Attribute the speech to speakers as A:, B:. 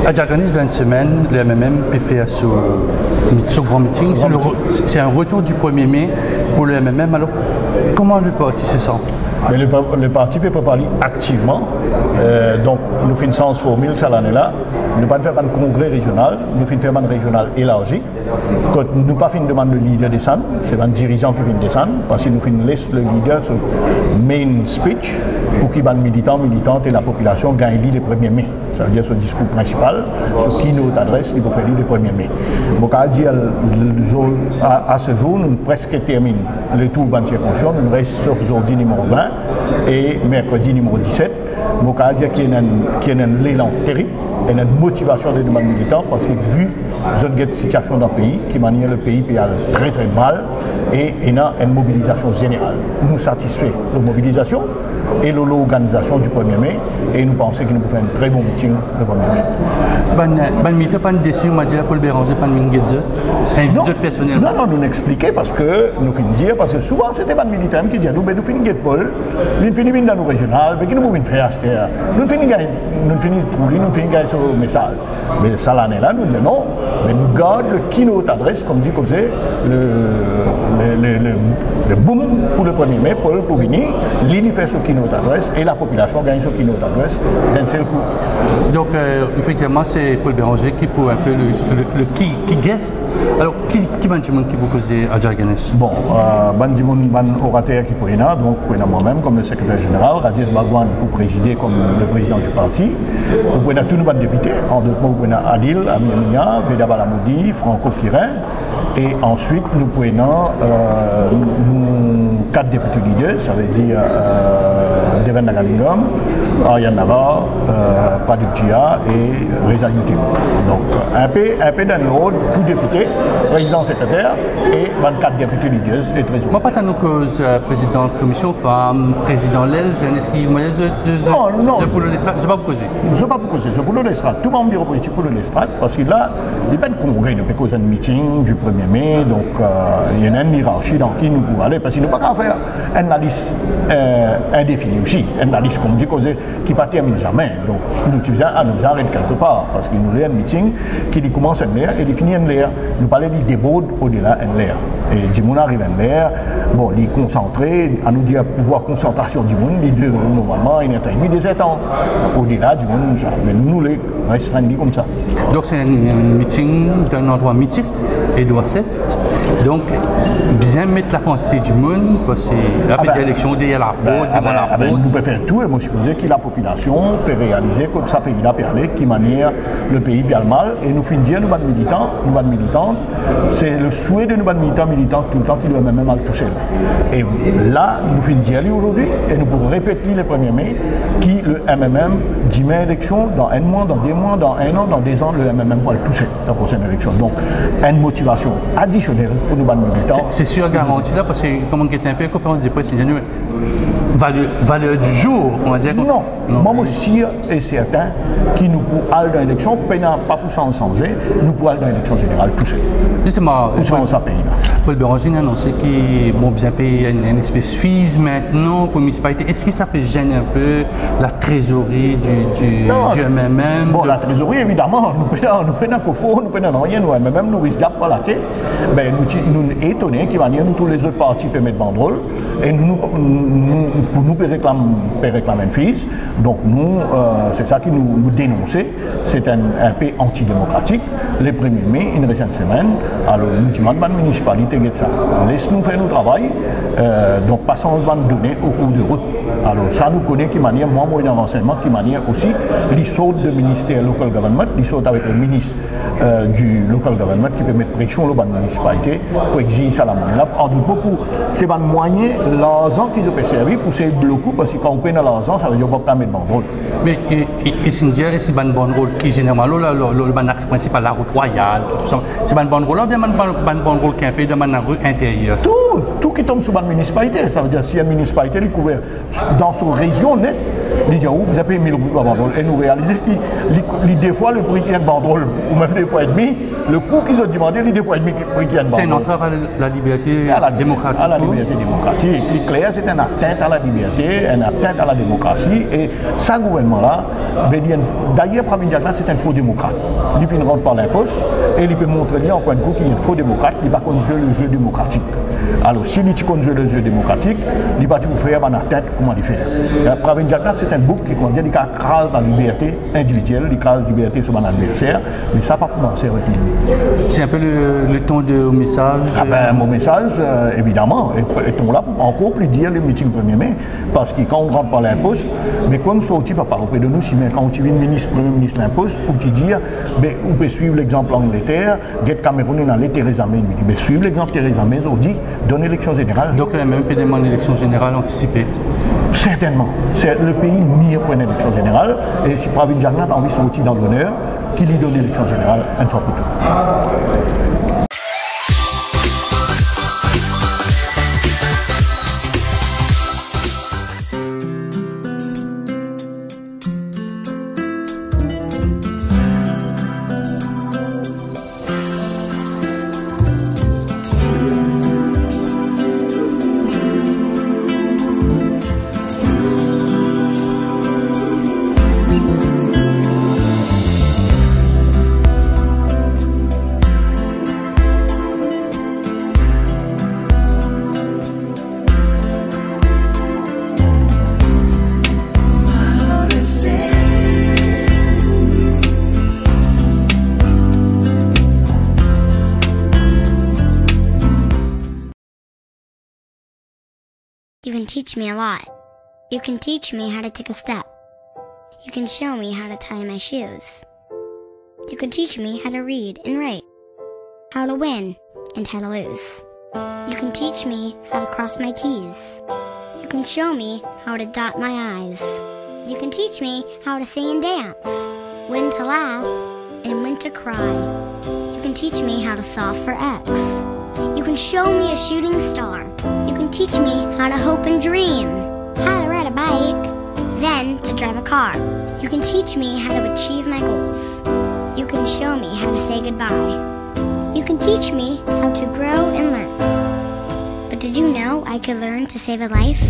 A: À Diagonis, dans une semaine, le MMM peut faire ce grand meeting. C'est un retour du 1er mai pour le MMM. Alors, comment le parti se sent?
B: Mais le parti peut parler activement. Donc, nous finissons ce formule cette année-là. Nous ne faisons pas un congrès régional, nous faisons un régional élargi. Quand nous ne faisons pas demande le leader descendre, c'est un dirigeant qui vient descendre, parce que nous laissons le leader sur main speech pour qu'il y ait des militants, militantes et la population gagne le 1er mai. Ça veut dire ce discours principal, sur qui nous adresse, il faut faire le 1er mai. Donc, à ce jour, nous presque terminons le tour de circonscription, nous restons sauf aujourd'hui numéro 20 et mercredi numéro 17. Donc, à dire qu'il y a un élan terrible et une motivation des demandes militants parce que vu la situation dans le pays, qui manière le pays peut aller très très mal et il y a une mobilisation générale. Nous satisfait la mobilisation et l'organisation du 1er mai et nous pensons que nous pouvons faire un très bon meeting le 1er mai.
A: Ban militaire pas une décision, on m'a dit Paul Béranger, pas une guide, un visite personnel.
B: Non, nous expliquons parce que nous finissons dire, parce que souvent c'était ban militaire qui dit nous finissons guide Paul, nous finissons dans nos régionales, mais qui nous pouvons faire acheter. Nous finissons trouver, nous finissons gagner ce message. Mais ça l'année là, nous disons non, mais nous gardons le qui nous adresse, comme dit Cosé, le boom pour le 1er mai, Paul pour venir, l'île fait ce qui nous adresse et la population gagne ce qui nous adresse d'un seul coup.
A: Donc, effectivement, c'est Paul Béranger qui pour un peu le qui guest. Alors, qui Bandimoun qui vous causer à Diagonis?
B: Bon, Bandimoun, orateur qui pour là, donc pour moi-même comme le secrétaire général, Rajesh Bhagwan pour présider comme le président du parti. Vous pouvez tous nos députés, en d'autres mots, vous pouvez Adil, Amiamia, Veda Balamoudi, Franco Pirin, et ensuite nous pouvons 4 députés leaders, ça veut dire Deven Nagalingam, Ariane Navar, Padik Jia et Reza Youtim. Donc un peu dans l'ordre, tout député, président secrétaire et 24 députés leaders et trésoriers.
A: Moi, pas tant cause président de commission femmes, président l'EL,
B: non,
A: je pour le Lestrade, je ne vais pas vous causer.
B: Je ne vais pas vous causer, je pour le Lestrade. Tout le monde bureau politique pour le Lestrade, parce que là, il n'y a pas de congrès, il n'y a pas de cause de meeting du 1er mai, donc il y a une hiérarchie dans qui nous pouvons aller, parce qu'il n'y a pas qu'à faire une liste indéfinie aussi, une liste comme dit qui ne termine jamais. Donc nous nous arrêtons quelque part, parce qu'il nous y a un meeting qui commence en l'air et il finit en l'air. Nous parlons du déborde au-delà en l'air. Et du monde arrive en l'air, bon, il est concentré, à nous dire pouvoir concentration du monde, il est normalement, il est des 7 ans. Au-delà du monde, ça. Mais nous, les restons comme ça.
A: Donc c'est un meeting d'un endroit mythique, Edouard 7. Donc, bien mettre la quantité du monde, parce que la élection, il y a la route,
B: nous pouvons faire tout, et moi je suppose que la population peut réaliser que ça pays là peut aller, qui manière le pays bien mal, et nous finissons, nous militants, c'est le souhait de nous militants tout le temps qui doit même mal tout seul. Et là, nous finissons aujourd'hui, et nous pourrons répéter le 1er mai, qui le MMM, 10 mai élection, dans un mois, dans 2 mois, dans 1 an, dans 2 ans, le MMM va tout seul, la prochaine élection. Donc, une motivation additionnelle pour nous militants.
A: C'est sûr, garanti là, parce que, comme on est un peu conférence de presse, valeur du jour, on va dire.
B: Non, moi aussi et certain qui nous pour aller dans l'élection, pas pour s'en changer, nous pour aller dans l'élection générale tout seul.
A: Justement,
B: Paul
A: Béranger a annoncé qu'il vont bien payer une espèce de fees maintenant pour la municipalité. Est-ce que ça peut gêner un peu la trésorerie du MMM?
B: Bon, la trésorerie, évidemment, nous prenons qu'au fond, nous prenons rien, nous MMM, nous risquons pas la tête. Ben, nous étonnés qu'il va nous tous les autres partis peuvent mettre banderole et nous réclamer une fees. Donc nous, c'est ça qui nous dénonçait. C'est un peu antidémocratique. Le 1er mai, une récente semaine, alors nous demandons à la municipalité de ça. Laisse-nous faire notre travail, donc passons devant nous donner au cours de route. Alors ça nous connaît qui manière, moi, un renseignement qui manière aussi, l'ISO de ministère local government, l'ISO avec le ministre du local government qui peut mettre pression sur la municipalité pour exiger ça la monnaie là. En doute beaucoup, c'est un moyen, l'argent qu'ils ont servi pour ces blocs, parce que quand on paye l'argent, ça veut dire qu'on peut pas mettre banderole.
A: Mais est-ce que une banderole qui généralement, le axe principal, la route royale, tout ça, c'est une banderole ou bien une banderole qui est un peu de la rue intérieure?
B: Tout qui tombe sur la municipalité, ça veut dire si une municipalité est couverte dans son région net, Il dit, vous avez payé 1000 roupies par banderole. Et nous réalisons que des fois, le prix qui est une banderole, ou même des fois et demi, le coût qu'ils ont demandé, des fois et demi, le prix qui est une banderole.
A: C'est une entrave à la liberté démocratique.
B: À la liberté démocratique. Le clair, c'est une atteinte à la liberté, une atteinte à la démocratie. Et ce gouvernement-là, d'ailleurs, Pravin Jagnat, c'est un faux démocrate. Il rentre par l'imposte et il peut montrer en point de vue qu'il est un faux démocrate, il va jouer le jeu démocratique. Alors, si il joue le jeu démocratique, il va tout faire en atteinte, comment il fait. Pravin Jagnat, c'est un bouc qui crase la liberté individuelle, il crase la liberté sur son adversaire, mais ça n'a pas commencé avec lui.
A: C'est un peu le ton de message.
B: Mon message, évidemment, est là pour encore plus dire le meeting 1er mai, parce que quand on rentre par l'imposte, mais comme ça, tu ne pas auprès de nous, si mais quand tu viens ministre, premier ministre l'imposte, pour te dire, on peut suivre l'exemple Angleterre, Get Cameroun dans les Theresa May, mais suivre l'exemple Theresa May, on dit, donne l'élection générale.
A: Donc, il y a même peut demander l'élection générale anticipée.
B: Certainement. C'est le pays mieux pour une élection générale, et si Pravin Jagnat a envie de sortir dans l'honneur, qu'il lui donne l'élection générale une fois pour toutes.
C: You can teach me a lot. You can teach me how to take a step. You can show me how to tie my shoes. You can teach me how to read and write, how to win and how to lose. You can teach me how to cross my T's. You can show me how to dot my I's. You can teach me how to sing and dance, when to laugh and when to cry. You can teach me how to solve for X. You can show me a shooting star. You can teach me how to hope and dream, how to ride a bike, then to drive a car. You can teach me how to achieve my goals. You can show me how to say goodbye. You can teach me how to grow and learn. But did you know I could learn to save a life?